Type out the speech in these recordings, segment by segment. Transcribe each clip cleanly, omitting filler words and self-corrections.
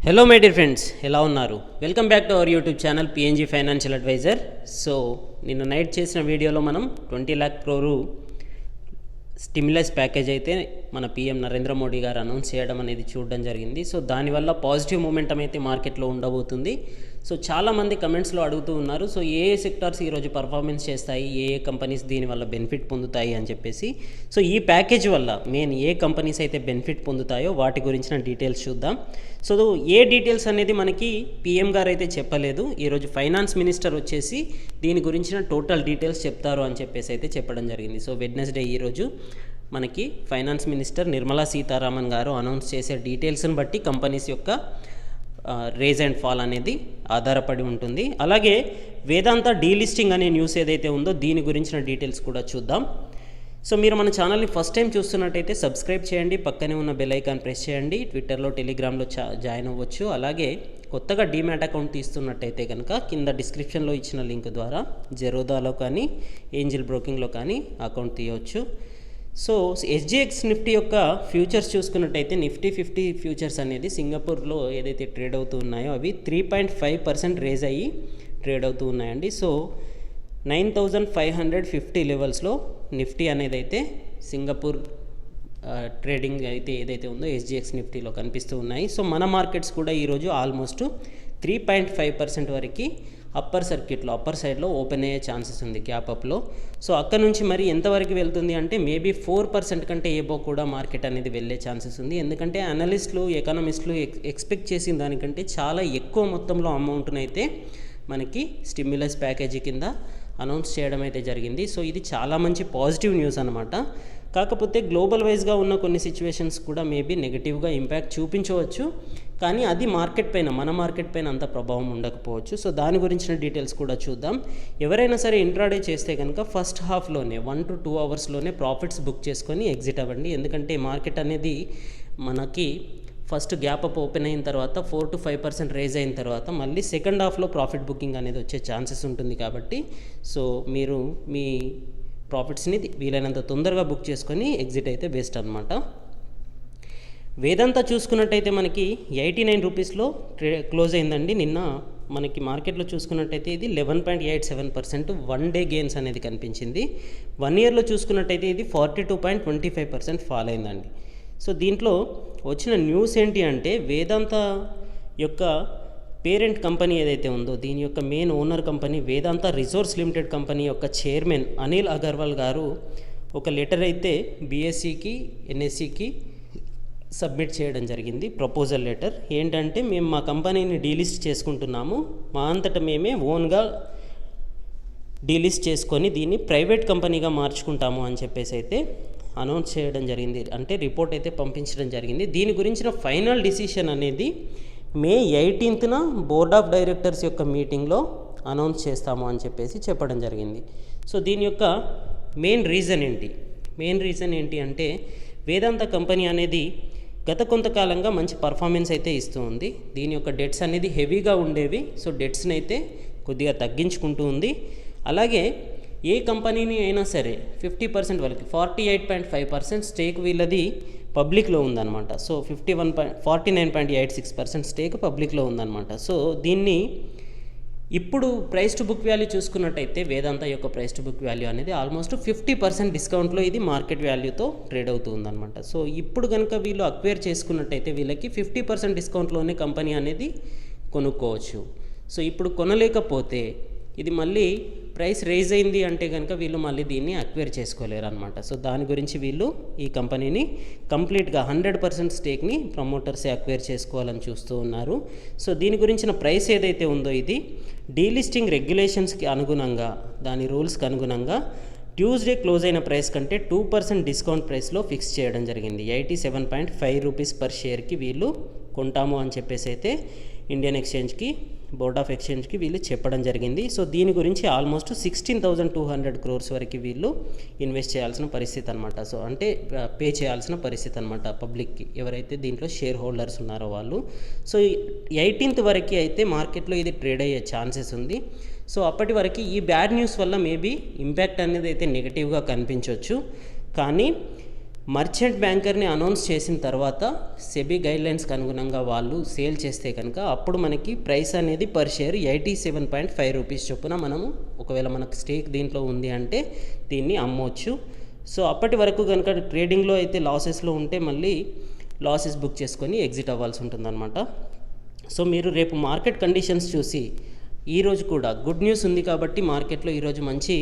Hello my dear friends, ఎలా ఉన్నారు? Welcome back to our YouTube channel PNG financial advisor. So నిన్న night చేసిన వీడియోలో మనం 20 lakh crore స్టిమ్యులస్ ప్యాకేజ్ అయితే మన పిఎం నరేంద్ర మోడీ గారు అనౌన్స్ చేయడం అనేది చూడడం జరిగింది. సో దానివల్ల పాజిటివ్ మూమెంటం అయితే మార్కెట్లో ఉండబోతుంది. సో చాలామంది కమెంట్స్లో అడుగుతూ ఉన్నారు, సో ఏ సెక్టార్స్ ఈరోజు పర్ఫార్మెన్స్ చేస్తాయి, ఏ కంపెనీస్ దీనివల్ల బెనిఫిట్ పొందుతాయి అని చెప్పేసి. సో ఈ ప్యాకేజ్ వల్ల మెయిన్ ఏ కంపెనీస్ అయితే బెనిఫిట్ పొందుతాయో వాటి గురించిన డీటెయిల్స్ చూద్దాం. సో ఏ డీటెయిల్స్ అనేది మనకి పిఎం గారు అయితే చెప్పలేదు. ఈరోజు ఫైనాన్స్ మినిస్టర్ వచ్చేసి దీని గురించిన టోటల్ డీటెయిల్స్ చెప్తారు అని చెప్పేసి అయితే చెప్పడం జరిగింది. సో వెడ్నెస్డే ఈరోజు మనకి ఫైనాన్స్ మినిస్టర్ నిర్మలా సీతారామన్ గారు అనౌన్స్ చేసే డీటెయిల్స్ని బట్టి కంపెనీస్ యొక్క రేజ్ అండ్ ఫాల్ అనేది ఆధారపడి ఉంటుంది. అలాగే వేదాంత డీలిస్టింగ్ అనే న్యూస్ ఏదైతే ఉందో దీని గురించిన డీటెయిల్స్ కూడా చూద్దాం. సో మీరు మన ఛానల్ని ఫస్ట్ టైం చూస్తున్నట్టయితే సబ్స్క్రైబ్ చేయండి, పక్కనే ఉన్న బెల్ ఐకాన్ ప్రెస్ చేయండి, ట్విట్టర్లో టెలిగ్రామ్లో జాయిన్ అవ్వచ్చు. అలాగే కొత్తగా డీమ్యాట్ అకౌంట్ తీస్తున్నట్టయితే కనుక కింద డిస్క్రిప్షన్లో ఇచ్చిన లింక్ ద్వారా జెరోదాలో కానీ ఏంజిల్ బ్రోకింగ్లో కానీ అకౌంట్ తీయవచ్చు. సో ఎస్జిఎక్స్ నిఫ్టీ యొక్క ఫ్యూచర్స్ చూసుకున్నట్టయితే నిఫ్టీ 50 ఫ్యూచర్స్ అనేది సింగపూర్లో ఏదైతే ట్రేడ్ అవుతూ ఉన్నాయో అవి 3.5% రేజ్ అయ్యి ట్రేడ్ అవుతూ ఉన్నాయండి. సో 9550 లెవెల్స్లో నిఫ్టీ అనేది అయితే సింగపూర్ ట్రేడింగ్ అయితే ఏదైతే ఉందో ఎస్జిఎక్స్ నిఫ్టీలో కనిపిస్తూ ఉన్నాయి. సో మన మార్కెట్స్ కూడా ఈరోజు ఆల్మోస్ట్ 3.5% వరకు అప్పర్ సర్క్యూట్లో అప్పర్ సైడ్లో ఓపెన్ అయ్యే ఛాన్సెస్ ఉంది గ్యాప్ అప్లో. సో అక్కడ నుంచి మరి ఎంతవరకు వెళ్తుంది అంటే మేబీ 4% కంటే ఏబో కూడా మార్కెట్ అనేది వెళ్ళే ఛాన్సెస్ ఉంది. ఎందుకంటే అనలిస్టులు ఎకానమిస్టులు ఎక్స్పెక్ట్ చేసిన దానికంటే చాలా ఎక్కువ మొత్తంలో అమౌంట్ని అయితే మనకి స్టిమ్యులస్ ప్యాకేజీ కింద అనౌన్స్ చేయడం అయితే జరిగింది. సో ఇది చాలా మంచి పాజిటివ్ న్యూస్ అనమాట. కాకపోతే గ్లోబల్ వైజ్గా ఉన్న కొన్ని సిచ్యువేషన్స్ కూడా మేబీ నెగిటివ్గా ఇంపాక్ట్ చూపించవచ్చు, కానీ అది మార్కెట్ పైన మన మార్కెట్ పైన అంత ప్రభావం ఉండకపోవచ్చు. సో దాని గురించిన డీటెయిల్స్ కూడా చూద్దాం. ఎవరైనా సరే ఇంట్రాడే చేస్తే కనుక ఫస్ట్ హాఫ్లోనే 1 to 2 అవర్స్లోనే ప్రాఫిట్స్ బుక్ చేసుకొని ఎగ్జిట్ అవ్వండి. ఎందుకంటే మార్కెట్ అనేది మనకి ఫస్ట్ గ్యాప్ అప్ ఓపెన్ అయిన తర్వాత 4 to 5% రేజ్ అయిన తర్వాత మళ్ళీ సెకండ్ హాఫ్లో ప్రాఫిట్ బుకింగ్ అనేది వచ్చే ఛాన్సెస్ ఉంటుంది. కాబట్టి సో మీరు మీ ప్రాఫిట్స్ని వీలైనంత తొందరగా బుక్ చేసుకొని ఎగ్జిట్ అయితే బెస్ట్ అనమాట. వేదాంత చూసుకున్నట్టయితే మనకి 89 రూపీస్లో క్లోజ్ అయిందండి. నిన్న మనకి మార్కెట్లో చూసుకున్నట్టయితే ఇది 11.87% 1 డే గెయిన్స్ అనేది కనిపించింది. 1 ఇయర్లో చూసుకున్నట్టయితే ఇది 42.25% ఫాల్ అయిందండి. సో దీంట్లో వచ్చిన న్యూస్ ఏంటి అంటే వేదాంత యొక్క పేరెంట్ కంపెనీ ఏదైతే ఉందో దీని యొక్క మెయిన్ ఓనర్ కంపెనీ వేదాంత రిసోర్స్ లిమిటెడ్ కంపెనీ యొక్క చైర్మన్ అనిల్ అగర్వాల్ గారు ఒక లెటర్ అయితే బిఎస్సికి ఎన్ఎస్సికి సబ్మిట్ చేయడం జరిగింది. ప్రపోజల్ లెటర్ ఏంటంటే మేము మా కంపెనీని డీలిస్ట్ చేసుకుంటున్నాము, మా అంతటా మేమే ఓన్గా డీలిస్ట్ చేసుకొని దీన్ని ప్రైవేట్ కంపెనీగా మార్చుకుంటాము అని చెప్పేసి అయితే అనౌన్స్ చేయడం జరిగింది. అంటే రిపోర్ట్ అయితే పంపించడం జరిగింది. దీని గురించిన ఫైనల్ డిసిషన్ అనేది May 18th board of directors యొక్క మీటింగ్లో అనౌన్స్ చేస్తాము అని చెప్పేసి చెప్పడం జరిగింది. సో దీని యొక్క మెయిన్ రీజన్ ఏంటి అంటే వేదాంత కంపెనీ అనేది గత కొంతకాలంగా మంచి పర్ఫార్మెన్స్ అయితే ఇస్తూ ఉంది. దీని యొక్క డెట్స్ అనేది హెవీగా ఉండేవి. సో డెట్స్ని అయితే కొద్దిగా తగ్గించుకుంటూ ఉంది. అలాగే ఏ కంపెనీని అయినా సరే 50% వరకు 48.5% స్టేక్ వీళ్ళది పబ్లిక్లో ఉందన్నమాట. సో 49.86% స్టేక్ పబ్లిక్లో ఉందన్నమాట. సో దీన్ని ఇప్పుడు ప్రైస్ టు బుక్ వాల్యూ చూసుకున్నట్టయితే వేదాంత యొక్క ప్రైస్ టు బుక్ వాల్యూ అనేది ఆల్మోస్ట్ 50% డిస్కౌంట్లో ఇది మార్కెట్ వాల్యూతో ట్రేడ్ అవుతూ ఉందన్నమాట. సో ఇప్పుడు కనుక వీళ్ళు అక్వైర్ చేసుకున్నట్టయితే వీళ్ళకి 50% డిస్కౌంట్లోనే కంపెనీ అనేది కొనుక్కోవచ్చు. సో ఇప్పుడు కొనలేకపోతే ఇది మళ్ళీ ప్రైస్ రైజ్ అయింది అంటే కనుక వీళ్ళు మళ్ళీ దీన్ని అక్వైర్ చేసుకోలేరు అనమాట. సో దాని గురించి వీళ్ళు ఈ కంపెనీని కంప్లీట్గా 100% స్టేక్ని ప్రమోటర్సే అక్వైర్ చేసుకోవాలని చూస్తూ ఉన్నారు. సో దీని గురించిన ప్రైస్ ఏదైతే ఉందో ఇది డీలిస్టింగ్ రెగ్యులేషన్స్కి అనుగుణంగా దాని రూల్స్కి అనుగుణంగా ట్యూస్డే క్లోజ్ అయిన ప్రైస్ కంటే 2% డిస్కౌంట్ ప్రైస్లో ఫిక్స్ చేయడం జరిగింది. 87.5 రూపీస్ పర్ షేర్కి వీళ్ళు కొంటాము అని చెప్పేసి అయితే ఇండియన్ ఎక్స్చేంజ్కి బోర్డ్ ఆఫ్ ఎక్స్చేంజ్కి వీళ్ళు చెప్పడం జరిగింది. సో దీని గురించి ఆల్మోస్ట్ 16,200 crores వరకు వీళ్ళు ఇన్వెస్ట్ చేయాల్సిన పరిస్థితి అనమాట. సో అంటే పే చేయాల్సిన పరిస్థితి అనమాట పబ్లిక్కి, ఎవరైతే దీంట్లో షేర్ హోల్డర్స్ ఉన్నారో వాళ్ళు. సో 18th వరకు అయితే మార్కెట్లో ఇది ట్రేడ్ అయ్యే ఛాన్సెస్ ఉంది. సో అప్పటి వరకు ఈ బ్యాడ్ న్యూస్ వల్ల మేబీ ఇంపాక్ట్ అనేది అయితే నెగిటివ్గా కనిపించవచ్చు, కానీ మర్చెంట్ బ్యాంకర్ని అనౌన్స్ చేసిన తర్వాత సెబీ గైడ్లైన్స్కి అనుగుణంగా వాళ్ళు సేల్ చేస్తే కనుక అప్పుడు మనకి ప్రైస్ అనేది పర్ షేర్ 87.5 రూపీస్ చొప్పున మనము ఒకవేళ మనకు స్టేక్ దీంట్లో ఉంది అంటే దీన్ని అమ్మవచ్చు. సో అప్పటి వరకు కనుక ట్రేడింగ్లో అయితే లాసెస్లో ఉంటే మళ్ళీ లాసెస్ బుక్ చేసుకొని ఎగ్జిట్ అవ్వాల్సి ఉంటుందన్నమాట. సో మీరు రేపు మార్కెట్ కండిషన్స్ చూసి ఈరోజు కూడా గుడ్ న్యూస్ ఉంది కాబట్టి మార్కెట్లో ఈరోజు మంచి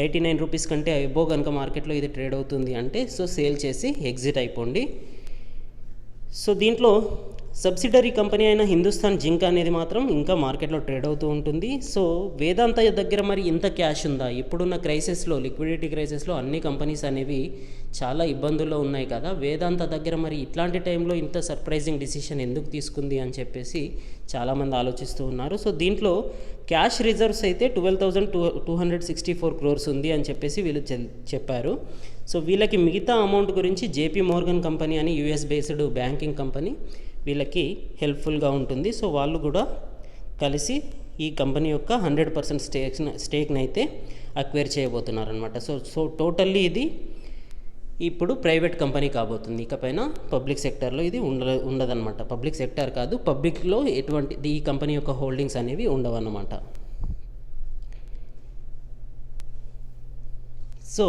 89 రూపీస్ కంటే అబోవ్ కనుక మార్కెట్లో ఇది ట్రేడ్ అవుతుంది అంటే సో సేల్ చేసి ఎగ్జిట్ అయిపోండి. సో దీంట్లో సబ్సిడరీ కంపెనీ అయిన హిందుస్థాన్ జింక్ అనేది మాత్రం ఇంకా మార్కెట్లో ట్రేడ్ అవుతూ ఉంటుంది. సో వేదాంత దగ్గర మరి ఇంత క్యాష్ ఉందా? ఇప్పుడున్న క్రైసిస్లో, లిక్విడిటీ క్రైసిస్లో అన్ని కంపెనీస్ అనేవి చాలా ఇబ్బందుల్లో ఉన్నాయి కదా, వేదాంత దగ్గర మరి ఇట్లాంటి టైంలో ఇంత సర్ప్రైజింగ్ డిసిషన్ ఎందుకు తీసుకుంది అని చెప్పేసి చాలామంది ఆలోచిస్తూ ఉన్నారు. సో దీంట్లో క్యాష్ రిజర్వ్స్ అయితే 12,264 crores ఉంది అని చెప్పేసి వీళ్ళు చెప్పారు. సో వీళ్ళకి మిగతా అమౌంట్ గురించి జేపీ మోర్గన్ కంపెనీ అని యూఎస్ బేస్డ్ బ్యాంకింగ్ కంపెనీ వీళ్ళకి హెల్ప్ఫుల్గా ఉంటుంది. సో వాళ్ళు కూడా కలిసి ఈ కంపెనీ యొక్క 100% స్టేక్ని అయితే అక్వైర్ చేయబోతున్నారనమాట. సో టోటల్లీ ఇది ఇప్పుడు ప్రైవేట్ కంపెనీ కాబోతుంది. ఇకపైన పబ్లిక్ సెక్టార్లో ఇది ఉండదన్నమాట. పబ్లిక్ సెక్టార్ కాదు, పబ్లిక్లో ఎటువంటి ఈ కంపెనీ యొక్క హోల్డింగ్స్ అనేవి ఉండవన్నమాట. సో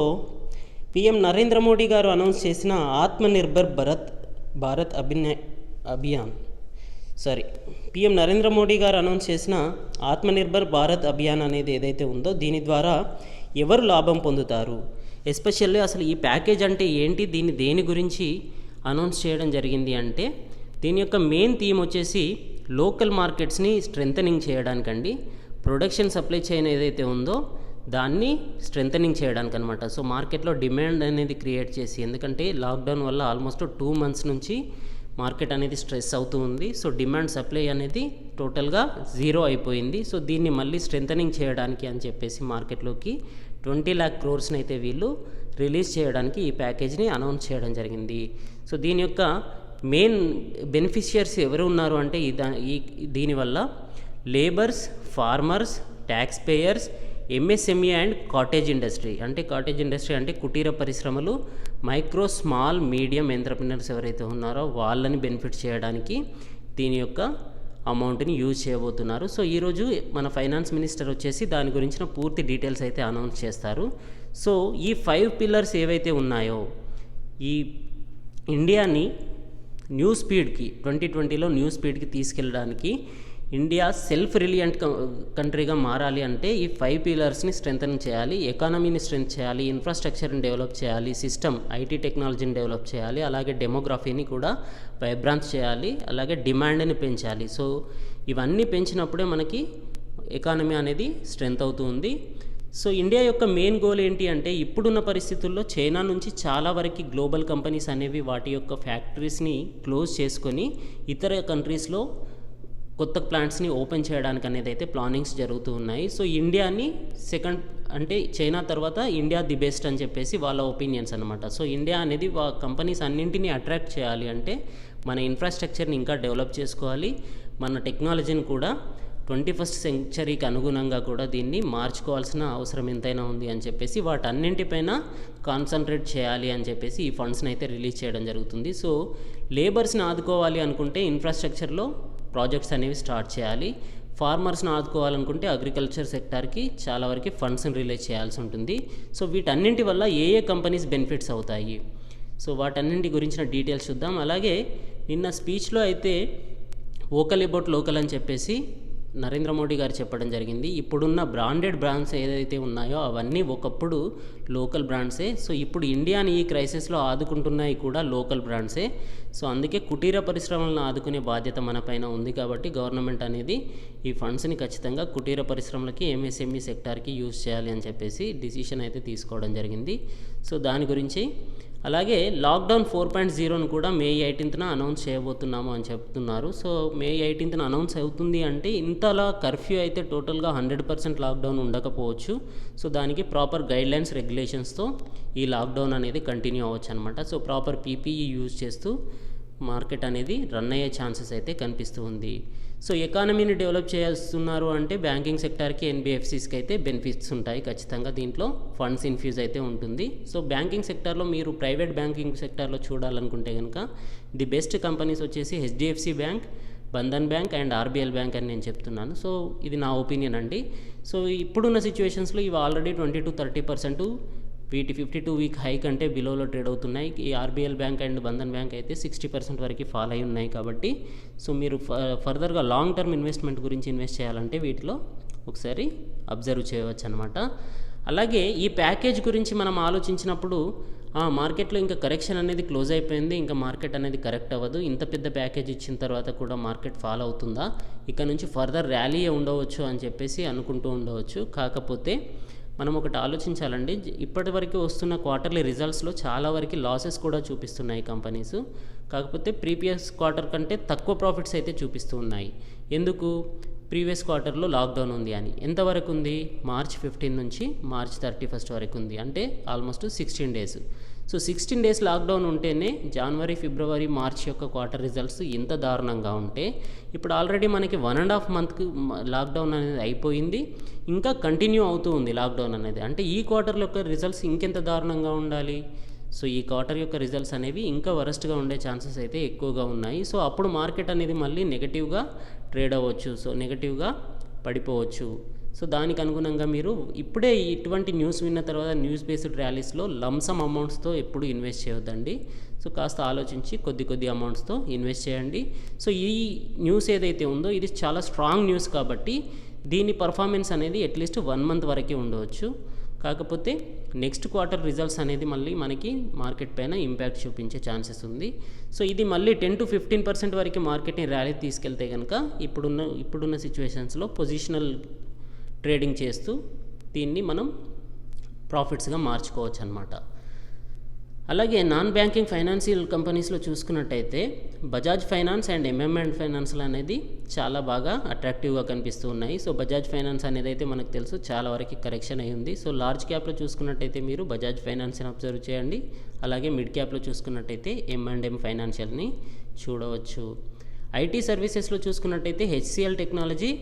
పిఎం నరేంద్ర మోడీ గారు అనౌన్స్ చేసిన ఆత్మనిర్భర్ భారత్ పిఎం నరేంద్ర మోడీ గారు అనౌన్స్ చేసిన ఆత్మనిర్భర్ భారత్ అభియాన్ అనేది ఏదైతే ఉందో దీని ద్వారా ఎవరు లాభం పొందుతారు, ఎస్పెషల్లీ అసలు ఈ ప్యాకేజ్ అంటే ఏంటి, దేని గురించి అనౌన్స్ చేయడం జరిగింది అంటే దీని యొక్క మెయిన్ థీమ్ వచ్చేసి లోకల్ మార్కెట్స్ని స్ట్రెంథనింగ్ చేయడానికండి. ప్రొడక్షన్ సప్లై చైన్ ఏదైతే ఉందో దాన్ని స్ట్రెంథనింగ్ చేయడానికి అనమాట. సో మార్కెట్లో డిమాండ్ అనేది క్రియేట్ చేసి, ఎందుకంటే లాక్డౌన్ వల్ల ఆల్మోస్ట్ 2 months నుంచి మార్కెట్ అనేది స్ట్రెస్ అవుతూ ఉంది. సో డిమాండ్ సప్లై అనేది టోటల్గా 0 అయిపోయింది. సో దీన్ని మళ్ళీ స్ట్రెంథనింగ్ చేయడానికి అని చెప్పేసి మార్కెట్లోకి 20 lakh crores అయితే వీళ్ళు రిలీజ్ చేయడానికి ఈ ప్యాకేజ్ని అనౌన్స్ చేయడం జరిగింది. సో దీని యొక్క మెయిన్ బెనిఫిషియర్స్ ఎవరు ఉన్నారు అంటే దీనివల్ల labours, farmers, tax payers, MSME and cottage industry. Cottage industry అంటే కుటీర పరిశ్రమలు, మైక్రో, స్మాల్, మీడియం ఎంటర్ప్రినర్స్ ఎవరైతే ఉన్నారో వాళ్ళని బెనిఫిట్ చేయడానికి దీని యొక్క అమౌంట్ని యూజ్ చేయబోతున్నారు. సో ఈరోజు మన ఫైనాన్స్ మినిస్టర్ వచ్చేసి దాని గురించిన పూర్తి డీటెయిల్స్ అయితే అనౌన్స్ చేస్తారు. సో ఈ 5 pillars ఏవైతే ఉన్నాయో ఈ ఇండియాని న్యూ స్పీడ్కి 2020లో న్యూ స్పీడ్కి తీసుకెళ్ళడానికి, ఇండియా సెల్ఫ్ రిలియంట్ కంట్రీగా మారాలి అంటే ఈ 5 pillars స్ట్రెంథన్ చేయాలి. ఎకానమీని స్ట్రెంత్ చేయాలి, ఇన్ఫ్రాస్ట్రక్చర్ని డెవలప్ చేయాలి, సిస్టమ్ ఐటీ టెక్నాలజీని డెవలప్ చేయాలి, అలాగే డెమోగ్రఫీని కూడా వైబ్రాన్స్ చేయాలి, అలాగే డిమాండ్ని పెంచాలి. సో ఇవన్నీ పెంచినప్పుడే మనకి ఎకానమీ అనేది స్ట్రెంత్ అవుతుంది. సో ఇండియా యొక్క మెయిన్ గోల్ ఏంటి అంటే ఇప్పుడున్న పరిస్థితుల్లో చైనా నుంచి చాలా వరకు గ్లోబల్ కంపెనీస్ అనేవి వాటి యొక్క ఫ్యాక్టరీస్ని క్లోజ్ చేసుకొని ఇతర కంట్రీస్లో కొత్త ప్లాంట్స్ని ఓపెన్ చేయడానికి అనేది అయితే ప్లానింగ్స్ జరుగుతూ ఉన్నాయి. సో ఇండియాని సెకండ్ అంటే చైనా తర్వాత ఇండియా ది బెస్ట్ అని చెప్పేసి వాళ్ళ ఒపీనియన్స్ అనమాట. సో ఇండియా అనేది కంపెనీస్ అన్నింటినీ అట్రాక్ట్ చేయాలి అంటే మన ఇన్ఫ్రాస్ట్రక్చర్ని ఇంకా డెవలప్ చేసుకోవాలి, మన టెక్నాలజీని కూడా 21st centuryకి అనుగుణంగా కూడా దీన్ని మార్చుకోవాల్సిన అవసరం ఎంతైనా ఉంది అని చెప్పేసి వాటన్నింటిపైన కాన్సన్ట్రేట్ చేయాలి అని చెప్పేసి ఈ ఫండ్స్ని అయితే రిలీజ్ చేయడం జరుగుతుంది. సో లేబర్స్ని ఆదుకోవాలి అనుకుంటే ఇన్ఫ్రాస్ట్రక్చర్లో ప్రాజెక్ట్స్ అనేవి స్టార్ట్ చేయాలి, ఫార్మర్స్ని ఆదుకోవాలనుకుంటే అగ్రికల్చర్ సెక్టార్కి చాలా వరకు ఫండ్స్ని రిలీజ్ చేయాల్సి ఉంటుంది. సో వీటన్నింటి వల్ల ఏ కంపెనీస్ బెనిఫిట్స్ అవుతాయి, సో వాటన్నింటి గురించిన డీటెయిల్స్ చూద్దాం. అలాగే నిన్న స్పీచ్లో అయితే వోకల్ అబౌట్ లోకల్ అని చెప్పేసి నరేంద్ర మోడీ గారు చెప్పడం జరిగింది. ఇప్పుడున్న బ్రాండెడ్ బ్రాండ్స్ ఏదైతే ఉన్నాయో అవన్నీ ఒకప్పుడు లోకల్ బ్రాండ్సే. సో ఇప్పుడు ఇండియాని ఈ క్రైసిస్లో ఆదుకుంటున్నాయి కూడా లోకల్ బ్రాండ్సే. సో అందుకే కుటీర పరిశ్రమలను ఆదుకునే బాధ్యత మన పైన ఉంది కాబట్టి గవర్నమెంట్ అనేది ఈ ఫండ్స్ని ఖచ్చితంగా కుటీర పరిశ్రమలకి, ఎంఎస్ఎంఈ సెక్టార్కి యూజ్ చేయాలి అని చెప్పేసి డిసిషన్ అయితే తీసుకోవడం జరిగింది. సో దాని గురించి అలాగే లాక్డౌన్ 4.0ను కూడా May 18th అనౌన్స్ చేయబోతున్నాము అని చెప్తున్నారు. సో May 18th అనౌన్స్ అవుతుంది అంటే ఇంతలా కర్ఫ్యూ అయితే టోటల్గా 100% లాక్డౌన్ ఉండకపోవచ్చు. సో దానికి ప్రాపర్ గైడ్లైన్స్, రెగ్యులేషన్స్తో ఈ లాక్డౌన్ అనేది కంటిన్యూ అవ్వచ్చు అనమాట. సో ప్రాపర్ పీపీఈ యూజ్ చేస్తూ మార్కెట్ అనేది రన్ అయ్యే ఛాన్సెస్ అయితే కనిపిస్తూ ఉంది. సో ఎకానమీని డెవలప్ చేస్తున్నారు అంటే బ్యాంకింగ్ సెక్టార్కి, ఎన్బిఎఫ్సిస్కి అయితే బెనిఫిట్స్ ఉంటాయి ఖచ్చితంగా. దీంట్లో ఫండ్స్ ఇన్ఫ్యూజ్ అయితే ఉంటుంది. సో బ్యాంకింగ్ సెక్టార్లో మీరు ప్రైవేట్ బ్యాంకింగ్ సెక్టార్లో చూడాలనుకుంటే కనుక ది బెస్ట్ కంపెనీస్ వచ్చేసి HDFC bank, Bandhan bank and RBL bank అని నేను చెప్తున్నాను. సో ఇది నా ఒపీనియన్ అండి. సో ఇప్పుడున్న సిచ్యువేషన్స్లో ఇవి ఆల్రెడీ 20-30% వీటి 52 వీక్ హై కంటే బిలోలో ట్రేడ్ అవుతున్నాయి. ఈ RBL bank and Bandhan bank అయితే 60% వరకు ఫాల్ అయి ఉన్నాయి. కాబట్టి సో మీరు ఫర్దర్గా లాంగ్ టర్మ్ ఇన్వెస్ట్మెంట్ గురించి ఇన్వెస్ట్ చేయాలంటే వీటిలో ఒకసారి అబ్జర్వ్ చేయవచ్చు అనమాట. అలాగే ఈ ప్యాకేజ్ గురించి మనం ఆలోచించినప్పుడు మార్కెట్లో ఇంకా కరెక్షన్ అనేది క్లోజ్ అయిపోయింది, ఇంకా మార్కెట్ అనేది కరెక్ట్ అవ్వదు. ఇంత పెద్ద ప్యాకేజ్ ఇచ్చిన తర్వాత కూడా మార్కెట్ ఫాల్ అవుతుందా, ఇక నుంచి ఫర్దర్ ర్యాలీ ఉండవచ్చు అని చెప్పేసి అనుకుంటూ ఉండవచ్చు. కాకపోతే మనం ఒకటి ఆలోచించాలండి, ఇప్పటి వరకు వస్తున్న క్వార్టర్లీ రిజల్ట్స్లో చాలా వరకు లాసెస్ కూడా చూపిస్తున్నాయి కంపెనీస్. కాకపోతే ప్రీవియస్ క్వార్టర్ కంటే తక్కువ ప్రాఫిట్స్ అయితే చూపిస్తూ ఉన్నాయి. ఎందుకు? ప్రీవియస్ క్వార్టర్లో లాక్డౌన్ ఉంది అని. ఎంతవరకు ఉంది? మార్చ్ 15 నుంచి మార్చ్ 31 వరకు ఉంది, అంటే almost 16 days. So 16 days lockdown ఉంటేనే జనవరి, ఫిబ్రవరి, మార్చ్ యొక్క క్వార్టర్ రిజల్ట్స్ ఇంత దారుణంగా ఉంటే, ఇప్పుడు ఆల్రెడీ మనకి 1.5 మంత్కి లాక్డౌన్ అనేది అయిపోయింది, ఇంకా కంటిన్యూ అవుతూ ఉంది లాక్డౌన్ అనేది. అంటే ఈ క్వార్టర్ యొక్క రిజల్ట్స్ ఇంకెంత దారుణంగా ఉండాలి? సో ఈ క్వార్టర్ యొక్క రిజల్ట్స్ అనేవి ఇంకా వరస్ట్గా ఉండే ఛాన్సెస్ అయితే ఎక్కువగా ఉన్నాయి. సో అప్పుడు మార్కెట్ అనేది మళ్ళీ నెగటివ్గా ట్రేడ్ అవ్వచ్చు, సో నెగటివ్గా పడిపోవచ్చు. సో దానికి అనుగుణంగా మీరు ఇప్పుడే ఇటువంటి న్యూస్ విన్న తర్వాత న్యూస్ బేస్డ్ ర్యాలీస్లో లంసమ్ అమౌంట్స్తో ఎప్పుడు ఇన్వెస్ట్ చేయొద్దండి. సో కాస్త ఆలోచించి కొద్ది అమౌంట్స్తో ఇన్వెస్ట్ చేయండి. సో ఈ న్యూస్ ఏదైతే ఉందో ఇది చాలా స్ట్రాంగ్ న్యూస్ కాబట్టి దీని పర్ఫార్మెన్స్ అనేది అట్లీస్ట్ 1 మంత్ వరకే ఉండవచ్చు. కాకపోతే నెక్స్ట్ క్వార్టర్ రిజల్ట్స్ అనేది మళ్ళీ మనకి మార్కెట్ పైన ఇంపాక్ట్ చూపించే ఛాన్సెస్ ఉంది. సో ఇది మళ్ళీ 10-15% వరకు మార్కెట్ని ర్యాలీ తీసుకెళ్తే కనుక ఇప్పుడున్న సిచ్యువేషన్స్లో పొజిషనల్ ట్రేడింగ్ చేస్తూ దీన్ని మనం ప్రాఫిట్స్గా మార్చుకోవచ్చు అనమాట. అలాగే నాన్ బ్యాంకింగ్ ఫైనాన్షియల్ కంపెనీస్లో చూసుకున్నట్టయితే బజాజ్ ఫైనాన్స్ అండ్ ఎంఎంఎండ్ ఫైనాన్స్లు అనేది చాలా బాగా అట్రాక్టివ్గా కనిపిస్తూ ఉన్నాయి. సో బజాజ్ ఫైనాన్స్ అనేది అయితే మనకు తెలుసు చాలా వరకు కరెక్షన్ అయి ఉంది. సో లార్జ్ క్యాప్లో చూసుకున్నట్టయితే మీరు బజాజ్ ఫైనాన్స్ని అబ్జర్వ్ చేయండి. అలాగే మిడ్ క్యాప్లో చూసుకున్నట్టయితే M&M ఫైనాన్షియల్ని చూడవచ్చు. ఐటీ సర్వీసెస్లో చూసుకున్నట్టయితే హెచ్సిఎల్ టెక్నాలజీ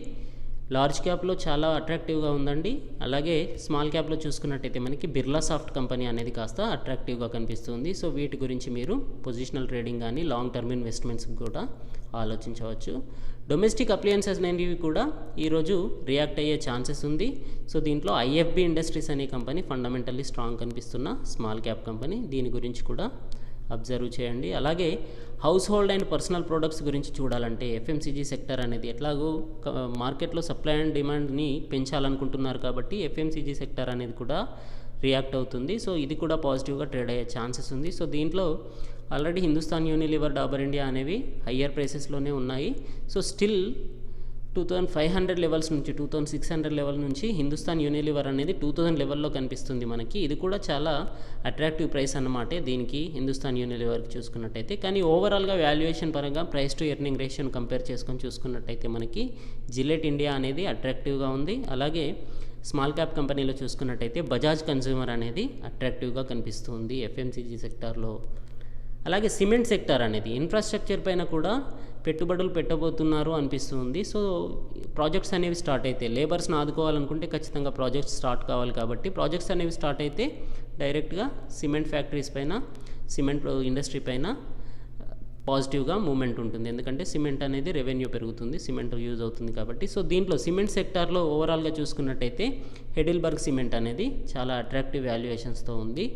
లార్జ్ క్యాప్లో చాలా అట్రాక్టివ్గా ఉందండి. అలాగే స్మాల్ క్యాప్లో చూసుకున్నట్టయితే మనకి బిర్లా సాఫ్ట్ కంపెనీ అనేది కాస్త అట్రాక్టివ్గా కనిపిస్తుంది. సో వీటి గురించి మీరు పొజిషనల్ ట్రేడింగ్ కానీ లాంగ్ టర్మ్ ఇన్వెస్ట్మెంట్స్ కూడా ఆలోచించవచ్చు. డొమెస్టిక్ అప్లయన్సెస్ అనేవి కూడా ఈరోజు రియాక్ట్ అయ్యే ఛాన్సెస్ ఉంది. సో దీంట్లో ఐఎఫ్బి ఇండస్ట్రీస్ అనే కంపెనీ ఫండమెంటల్లీ స్ట్రాంగ్ కనిపిస్తున్న స్మాల్ క్యాప్ కంపెనీ, దీని గురించి కూడా అబ్జర్వ్ చేయండి. అలాగే house hold and personal products గురించి చూడాలంటే ఎఫ్ఎంసీజీ సెక్టర్ అనేది ఎట్లాగో మార్కెట్లో సప్లై అండ్ డిమాండ్ని పెంచాలనుకుంటున్నారు కాబట్టి ఎఫ్ఎంసీజీ సెక్టర్ అనేది కూడా రియాక్ట్ అవుతుంది. సో ఇది కూడా పాజిటివ్గా ట్రేడ్ అయ్యే ఛాన్సెస్ ఉంది. సో దీంట్లో already Hindustan Unilever, Dabur India అనేవి హయ్యర్ ప్రైసెస్లోనే ఉన్నాయి. సో స్టిల్ 2500 లెవెల్స్ నుంచి 2600 లెవెల్ నుంచి హిందుస్థాన్ యూనిలివర్ అనేది 2000 లెవెల్లో కనిపిస్తుంది మనకి. ఇది కూడా చాలా అట్రాక్టివ్ ప్రైస్ అన్నమాట దీనికి, హిందుస్థాన్ యూనిలివర్కి చూసుకున్నట్టయితే. కానీ ఓవరాల్గా వాల్యుయేషన్ పరంగా ప్రైస్ టు ఎర్నింగ్ రేషియోని కంపేర్ చేసుకొని చూసుకున్నట్టయితే మనకి జిల్లెట్ ఇండియా అనేది అట్రాక్టివ్గా ఉంది. అలాగే స్మాల్ క్యాప్ కంపెనీలో చూసుకున్నట్టయితే బజాజ్ కన్జ్యూమర్ అనేది అట్రాక్టివ్గా కనిపిస్తుంది ఎఫ్ఎంసీజీ సెక్టార్లో. అలాగే సిమెంట్ సెక్టార్ అనేది ఇన్ఫ్రాస్ట్రక్చర్ పైన కూడా పెట్టుబడులు పెట్టబోతున్నారు అనిపిస్తుంది. సో ప్రాజెక్ట్స్ అనేవి స్టార్ట్ అయితే లేబర్స్ని ఆదుకోవాలనుకుంటే ఖచ్చితంగా ప్రాజెక్ట్స్ స్టార్ట్ కావాలి. కాబట్టి ప్రాజెక్ట్స్ అనేవి స్టార్ట్ అయితే డైరెక్ట్గా సిమెంట్ ఫ్యాక్టరీస్ పైన, సిమెంట్ ఇండస్ట్రీ పైన పాజిటివ్గా మూమెంట్ ఉంటుంది. ఎందుకంటే సిమెంట్ అనేది రెవెన్యూ పెరుగుతుంది, సిమెంట్ యూజ్ అవుతుంది కాబట్టి. సో దీంట్లో సిమెంట్ సెక్టార్లో ఓవరాల్గా చూసుకున్నట్టయితే హెడిల్బర్గ్ సిమెంట్ అనేది చాలా అట్రాక్టివ్ వాల్యుయేషన్స్తో ఉంది.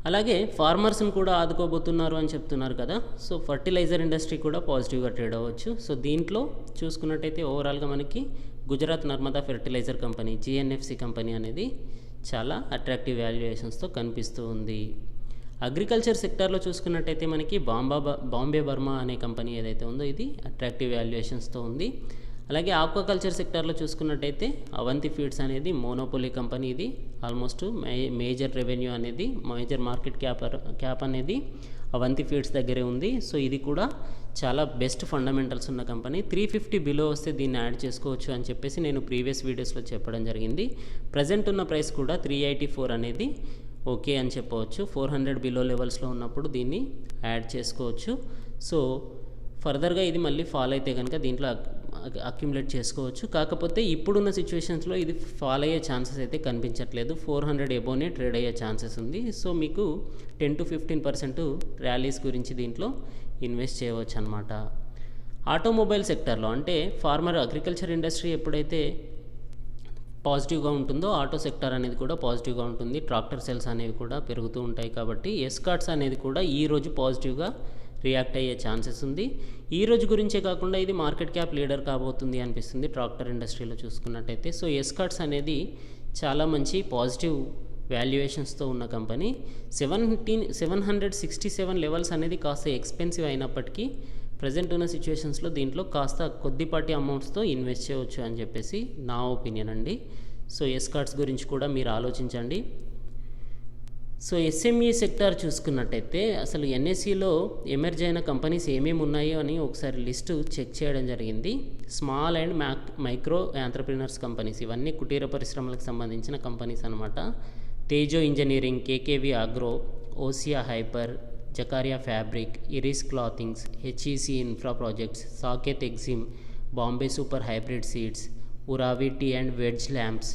అలాగే ఫార్మర్స్ని కూడా ఆదుకోబోతున్నారు అని చెప్తున్నారు కదా. సో ఫర్టిలైజర్ ఇండస్ట్రీ కూడా పాజిటివ్గా ట్రేడ్ అవ్వచ్చు. సో దీంట్లో చూసుకున్నట్టయితే ఓవరాల్గా మనకి Gujarat Narmada fertilizer company, GNFC company అనేది చాలా అట్రాక్టివ్ వాల్యుయేషన్స్తో కనిపిస్తూ ఉంది. అగ్రికల్చర్ సెక్టార్లో చూసుకున్నట్టయితే మనకి బాంబే బర్మా అనే కంపెనీ ఏదైతే ఉందో ఇది అట్రాక్టివ్ వాల్యుయేషన్స్తో ఉంది. అలాగే ఆక్వాకల్చర్ సెక్టార్లో చూసుకున్నట్టయితే అవంతి ఫీడ్స్ అనేది మోనోపోలీ కంపెనీ. ఇది ఆల్మోస్ట్ మేజర్ రెవెన్యూ అనేది, మేజర్ మార్కెట్ క్యాప్ అనేది అవంతి ఫీడ్స్ దగ్గరే ఉంది. సో ఇది కూడా చాలా బెస్ట్ ఫండమెంటల్స్ ఉన్న కంపెనీ. 350 బిలో వస్తే దీన్ని యాడ్ చేసుకోవచ్చు అని చెప్పేసి నేను ప్రీవియస్ వీడియోస్లో చెప్పడం జరిగింది. ప్రజెంట్ ఉన్న ప్రైస్ కూడా 384 అనేది ఓకే అని చెప్పవచ్చు. 400 బిలో లెవెల్స్లో ఉన్నప్పుడు దీన్ని యాడ్ చేసుకోవచ్చు. సో ఫర్దర్గా ఇది మళ్ళీ ఫాల్ అయితే కనుక దీంట్లో అక్యుములేట్ చేసుకోవచ్చు. కాకపోతే ఇప్పుడున్న సిచ్యువేషన్స్లో ఇది ఫాల్ అయ్యే ఛాన్సెస్ అయితే కనిపించట్లేదు. 400 ఎబోనే ట్రేడ్ అయ్యే ఛాన్సెస్ ఉంది. సో మీకు 10 to 15% ర్యాలీస్ గురించి దీంట్లో ఇన్వెస్ట్ చేయవచ్చు అనమాట. ఆటోమొబైల్ సెక్టర్లో అంటే అగ్రికల్చర్ ఇండస్ట్రీ ఎప్పుడైతే పాజిటివ్గా ఉంటుందో ఆటో సెక్టర్ అనేది కూడా పాజిటివ్గా ఉంటుంది. ట్రాక్టర్ సేల్స్ అనేవి కూడా పెరుగుతూ ఉంటాయి. కాబట్టి ఎస్కార్ట్స్ అనేది కూడా ఈరోజు పాజిటివ్గా రియాక్ట్ అయ్యే ఛాన్సెస్ ఉంది. ఈ రోజు గురించే కాకుండా ఇది మార్కెట్ క్యాప్ లీడర్ కాబోతుంది అనిపిస్తుంది ట్రాక్టర్ ఇండస్ట్రీలో చూసుకున్నట్టయితే. సో ఎస్కార్ట్స్ అనేది చాలా మంచి పాజిటివ్ వాల్యుయేషన్స్తో ఉన్న కంపెనీ. 767 లెవెల్స్ అనేది కాస్త ఎక్స్పెన్సివ్ అయినప్పటికీ ప్రజెంట్ ఉన్న సిచ్యువేషన్స్లో దీంట్లో కాస్త కొద్దిపాటి అమౌంట్స్తో ఇన్వెస్ట్ చేయవచ్చు అని చెప్పేసి నా ఒపీనియన్ అండి. సో ఎస్కార్ట్స్ గురించి కూడా మీరు ఆలోచించండి. సో ఎస్ఎంఈ సెక్టార్ చూసుకున్నట్టయితే అసలు ఎన్ఎస్సిలో ఎమర్జ్ అయిన కంపెనీస్ ఏమేమి ఉన్నాయో అని ఒకసారి లిస్టు చెక్ చేయడం జరిగింది. Small and micro entrepreneurs companies, ఇవన్నీ కుటీర పరిశ్రమలకు సంబంధించిన కంపెనీస్ అనమాట. Tejo engineering, KKV agro, Osia hyper, Jakharia fabric, Iris clothings, HEC infra projects, Saket exim, Bombay super hybrid seeds, Uravi T and wedge lamps,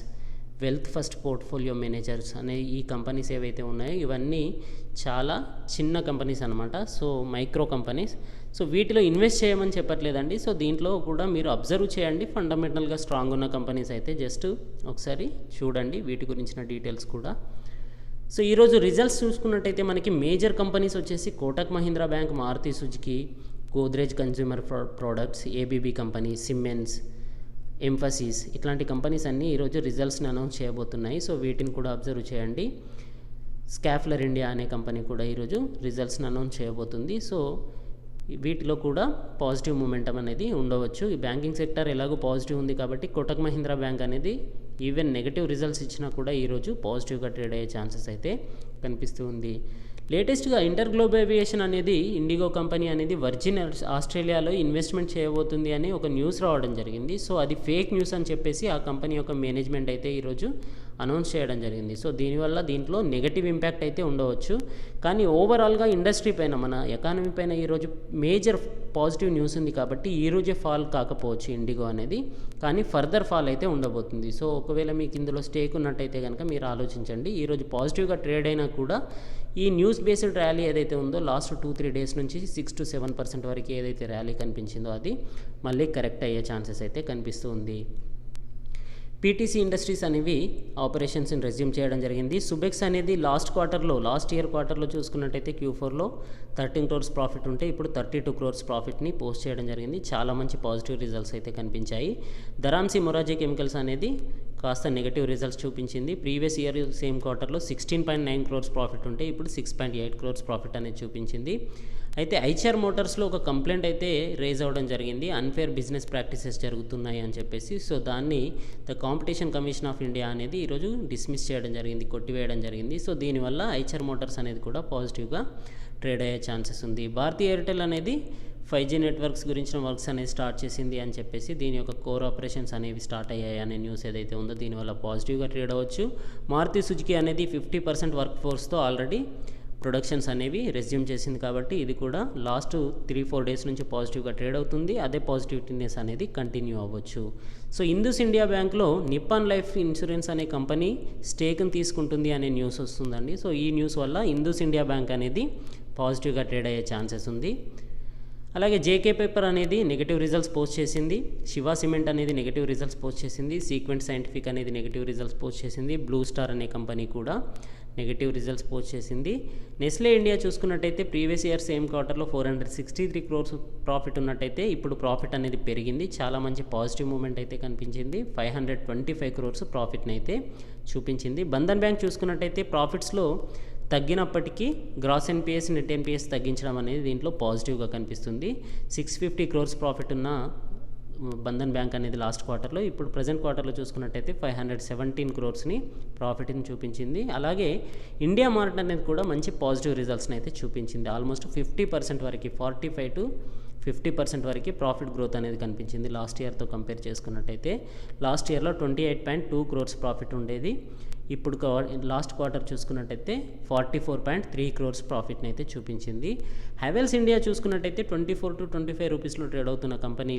wealth first portfolio managers అనే ఈ కంపెనీస్ ఏవైతే ఉన్నాయో ఇవన్నీ చాలా చిన్న కంపెనీస్ అనమాట. So micro companies. సో వీటిలో ఇన్వెస్ట్ చేయమని చెప్పట్లేదండి. సో దీంట్లో కూడా మీరు అబ్జర్వ్ చేయండి. ఫండమెంటల్గా స్ట్రాంగ్ ఉన్న కంపెనీస్ అయితే జస్ట్ ఒకసారి చూడండి వీటి గురించిన డీటెయిల్స్ కూడా. సో ఈరోజు రిజల్ట్స్ చూసుకున్నట్టయితే మనకి మేజర్ కంపెనీస్ వచ్చేసి Kotak Mahindra bank, Maruti Suzuki, Godrej consumer products, ABB company, Siemens, Mphasis, ఇట్లాంటి కంపెనీస్ అన్నీ ఈరోజు రిజల్ట్స్ని అనౌన్స్ చేయబోతున్నాయి. సో వీటిని కూడా అబ్జర్వ్ చేయండి. స్కాఫ్లర్ ఇండియా అనే కంపెనీ కూడా ఈరోజు రిజల్ట్స్ని అనౌన్స్ చేయబోతుంది. సో వీటిలో కూడా పాజిటివ్ మూమెంటం అనేది ఉండవచ్చు. ఈ బ్యాంకింగ్ సెక్టర్ ఎలాగో పాజిటివ్ ఉంది కాబట్టి కోటక్ మహీంద్రా బ్యాంక్ అనేది ఈవెన్ నెగటివ్ రిజల్ట్స్ ఇచ్చినా కూడా ఈరోజు పాజిటివ్గా ట్రేడ్ అయ్యే ఛాన్సెస్ అయితే కనిపిస్తూ ఉంది. లేటెస్ట్గా ఇంటర్ గ్లోబల్ ఏవియేషన్ అనేది ఇండిగో కంపెనీ అనేది వర్జిన్ ఆస్ట్రేలియాలో ఇన్వెస్ట్మెంట్ చేయబోతుంది అని ఒక న్యూస్ రావడం జరిగింది. సో అది ఫేక్ న్యూస్ అని చెప్పేసి ఆ కంపెనీ యొక్క మేనేజ్మెంట్ అయితే ఈరోజు అనౌన్స్ చేయడం జరిగింది. సో దీనివల్ల దీంట్లో నెగటివ్ ఇంపాక్ట్ అయితే ఉండవచ్చు. కానీ ఓవరాల్గా ఇండస్ట్రీ పైన, మన ఎకానమీ పైన ఈరోజు మేజర్ పాజిటివ్ న్యూస్ ఉంది కాబట్టి ఈరోజే ఫాల్ కాకపోవచ్చు ఇండిగో అనేది, కానీ ఫర్దర్ ఫాల్ అయితే ఉండబోతుంది. సో ఒకవేళ మీకు ఇందులో స్టేక్ ఉన్నట్టయితే కనుక మీరు ఆలోచించండి. ఈరోజు పాజిటివ్గా ట్రేడ్ అయినా కూడా ఈ న్యూస్ బేస్డ్ ర్యాలీ ఏదైతే ఉందో లాస్ట్ 2-3 డేస్ నుంచి 6 to 7% వరకు ఏదైతే ర్యాలీ కనిపించిందో అది మళ్ళీ కరెక్ట్ అయ్యే ఛాన్సెస్ అయితే కనిపిస్తూ ఉంది. పీటీసీ ఇండస్ట్రీస్ అనేవి ఆపరేషన్స్ని రెజ్యూమ్ చేయడం జరిగింది. సుబెక్స్ అనేది లాస్ట్ ఇయర్ క్వార్టర్లో చూసుకున్నట్టయితే Q4లో 13 crores ప్రాఫిట్ ఉంటే ఇప్పుడు 32 crores ప్రాఫిట్ని పోస్ట్ చేయడం జరిగింది. చాలా మంచి పాజిటివ్ రిజల్ట్స్ అయితే కనిపించాయి. ధరామ్సీ మొరార్జీ కెమికల్స్ అనేది కాస్త నెగటివ్ రిజల్ట్స్ చూపించింది. ప్రీవియస్ ఇయర్ సేమ్ క్వార్టర్లో 16.9 crores ప్రాఫిట్ ఉంటే ఇప్పుడు 6.8 crores ప్రాఫిట్ అనేది చూపించింది. అయితే ఐచర్ మోటార్స్లో ఒక కంప్లైంట్ అయితే రేజ్ అవ్వడం జరిగింది, అన్ఫేర్ బిజినెస్ ప్రాక్టీసెస్ జరుగుతున్నాయి అని చెప్పేసి. సో దాన్ని the competition commission of India అనేది ఈరోజు డిస్మిస్ చేయడం జరిగింది, కొట్టివేయడం జరిగింది. సో దీనివల్ల ఐచర్ మోటార్స్ అనేది కూడా పాజిటివ్గా ట్రేడ్ అయ్యే ఛాన్సెస్ ఉంది. భారతీ ఎయిర్టెల్ అనేది 5G నెట్వర్క్స్ గురించిన వర్క్స్ అనేది స్టార్ట్ చేసింది అని చెప్పేసి దీని యొక్క కోర్ ఆపరేషన్స్ అనేవి స్టార్ట్ అయ్యాయి అనే న్యూస్ ఏదైతే ఉందో దీనివల్ల పాజిటివ్గా ట్రేడ్ అవ్వచ్చు. మారుతి సుజుకి అనేది 50% వర్క్ ఫోర్స్తో ఆల్రెడీ ప్రొడక్షన్స్ అనేవి రెజ్యూమ్ చేసింది కాబట్టి ఇది కూడా లాస్ట్ 3-4 డేస్ నుంచి పాజిటివ్గా ట్రేడ్ అవుతుంది. అదే పాజిటివ్నెస్ అనేది కంటిన్యూ అవ్వచ్చు. సో ఇందూస్ ఇండియా బ్యాంక్లో నిప్పాన్ లైఫ్ ఇన్సూరెన్స్ అనే కంపెనీ స్టేక్ని తీసుకుంటుంది అనే న్యూస్ వస్తుందండి. సో ఈ న్యూస్ వల్ల ఇందూస్ ఇండియా బ్యాంక్ అనేది పాజిటివ్గా ట్రేడ్ అయ్యే ఛాన్సెస్ ఉంది. అలాగే జేకే పేపర్ అనేది నెగటివ్ రిజల్ట్స్ పోస్ట్ చేసింది. శివ సిమెంట్ అనేది నెగటివ్ రిజల్ట్స్ పోస్ట్ చేసింది. సీక్వెంట్ సైంటిఫిక్ అనేది నెగటివ్ రిజల్ట్స్ పోస్ట్ చేసింది. బ్లూ స్టార్ అనే కంపెనీ కూడా నెగటివ్ రిజల్ట్స్ పోస్ట్ చేసింది. నెస్లే ఇండియా చూసుకున్నట్టయితే ప్రీవియస్ ఇయర్ సేమ్ క్వార్టర్లో 463 crores ప్రాఫిట్ ఉన్నట్టయితే ఇప్పుడు ప్రాఫిట్ అనేది పెరిగింది. చాలా మంచి పాజిటివ్ మూమెంట్ అయితే కనిపించింది. 525 crores ప్రాఫిట్ని అయితే చూపించింది. బంధన్ బ్యాంక్ చూసుకున్నట్టయితే ప్రాఫిట్స్లో తగ్గినప్పటికీ గ్రాస్ ఎన్పిఎస్, నెట్ ఎన్పిఎస్ తగ్గించడం అనేది దీంట్లో పాజిటివ్గా కనిపిస్తుంది. 650 crores ప్రాఫిట్ ఉన్న బంధన్ బ్యాంక్ అనేది లాస్ట్ క్వార్టర్లో, ఇప్పుడు ప్రజెంట్ క్వార్టర్లో చూసుకున్నట్టయితే 517 crores ప్రాఫిట్ని చూపించింది. అలాగే ఇండియా మార్ట్ అనేది కూడా మంచి పాజిటివ్ రిజల్ట్స్ని అయితే చూపించింది. ఆల్మోస్ట్ 50% వరకు, 45 to 50% వరకు ప్రాఫిట్ గ్రోత్ అనేది కనిపించింది లాస్ట్ ఇయర్తో కంపేర్ చేసుకున్నట్టయితే. లాస్ట్ ఇయర్లో 28.2 crores ప్రాఫిట్ ఉండేది, ఇప్పుడు లాస్ట్ క్వార్టర్ చూసుకున్నట్టయితే 44.3 crores ప్రాఫిట్ని అయితే చూపించింది. హ్యావెల్స్ ఇండియా చూసుకున్నట్టయితే 24 to 25 రూపీస్లో ట్రేడ్ అవుతున్న కంపెనీ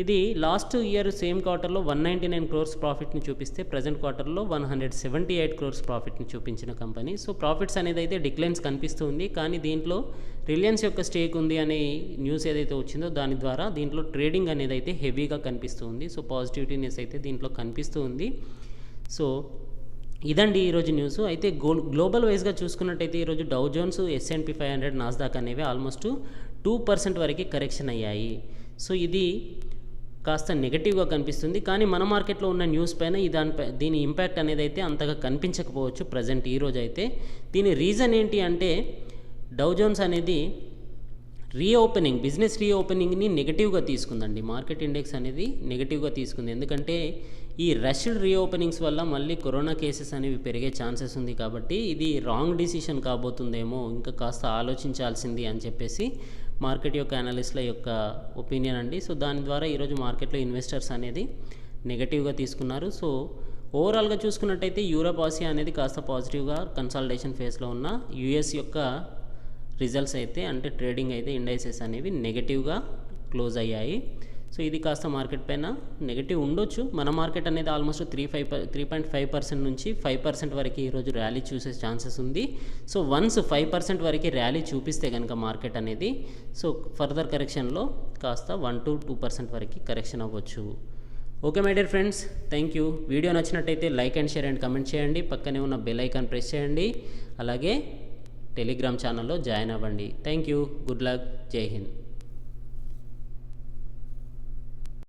ఇది లాస్ట్ ఇయర్ సేమ్ క్వార్టర్లో 199 crores ప్రాఫిట్ని చూపిస్తే ప్రజెంట్ క్వార్టర్లో 178 crores ప్రాఫిట్ని చూపించిన కంపెనీ. సో ప్రాఫిట్స్ అనేది అయితే డిక్లైన్స్ కనిపిస్తుంది, కానీ దీంట్లో రిలయన్స్ యొక్క స్టేక్ ఉంది అనే న్యూస్ ఏదైతే వచ్చిందో దాని ద్వారా దీంట్లో ట్రేడింగ్ అనేది అయితే హెవీగా కనిపిస్తుంది. సో పాజిటివిటీనెస్ అయితే దీంట్లో కనిపిస్తూ ఉంది. సో ఇదండి ఈరోజు న్యూస్. అయితే గ్లోబల్ వైజ్గా చూసుకున్నట్టయితే ఈరోజు డౌ జోన్స్, S&P 500, నాస్డాక్ అనేవి ఆల్మోస్ట్ 2% వరకు కరెక్షన్ అయ్యాయి. సో ఇది కాస్త నెగటివ్గా కనిపిస్తుంది, కానీ మన మార్కెట్లో ఉన్న న్యూస్ పైన దీని ఇంపాక్ట్ అనేది అయితే అంతగా కనిపించకపోవచ్చు ప్రజెంట్ ఈరోజు అయితే. దీని రీజన్ ఏంటి అంటే డౌ జోన్స్ అనేది బిజినెస్ రీఓపెనింగ్ని నెగిటివ్గా తీసుకుందండి. మార్కెట్ ఇండెక్స్ అనేది నెగిటివ్గా తీసుకుంది, ఎందుకంటే ఈ రష్డ్ రీఓపెనింగ్స్ వల్ల మళ్ళీ కరోనా కేసెస్ అనేవి పెరిగే ఛాన్సెస్ ఉంది. కాబట్టి ఇది రాంగ్ డిసిషన్ కాబోతుందేమో, ఇంకా కాస్త ఆలోచించాల్సింది అని చెప్పేసి మార్కెట్ యొక్క అనలిస్ట్ల యొక్క ఒపీనియన్ అండి. సో దాని ద్వారా ఈరోజు మార్కెట్లో ఇన్వెస్టర్స్ అనేది నెగటివ్గా తీసుకున్నారు. సో ఓవరాల్గా చూసుకున్నట్టయితే యూరప్, ఆసియా అనేది కాస్త పాజిటివ్గా కన్సాలిడేషన్ ఫేజ్లో ఉన్న యూఎస్ యొక్క రిజల్ట్స్ అయితే అంటే ట్రేడింగ్ అయితే ఇండైసెస్ అనేవి నెగటివ్గా క్లోజ్ అయ్యాయి. సో ఇది కాస్త మార్కెట్ పైన నెగటివ్ ఉండొచ్చు. మన మార్కెట్ అనేది ఆల్మోస్ట్ 3.5% నుంచి 5% వరకు ఈరోజు ర్యాలీ చూసే ఛాన్సెస్ ఉంది. సో వన్స్ 5% వరకు ర్యాలీ చూపిస్తే కనుక మార్కెట్ అనేది సో ఫర్దర్ కరెక్షన్లో కాస్త 1 to 2% వరకు కరెక్షన్ అవ్వచ్చు. Okay my dear friends, thank you. Video నచ్చినట్టయితే like and share and comment చేయండి. పక్కనే ఉన్న బెల్ ఐకాన్ ప్రెస్ చేయండి. అలాగే టెలిగ్రామ్ ఛానల్లో జాయిన్ అవ్వండి. Thank you. Good luck. జై హింద్.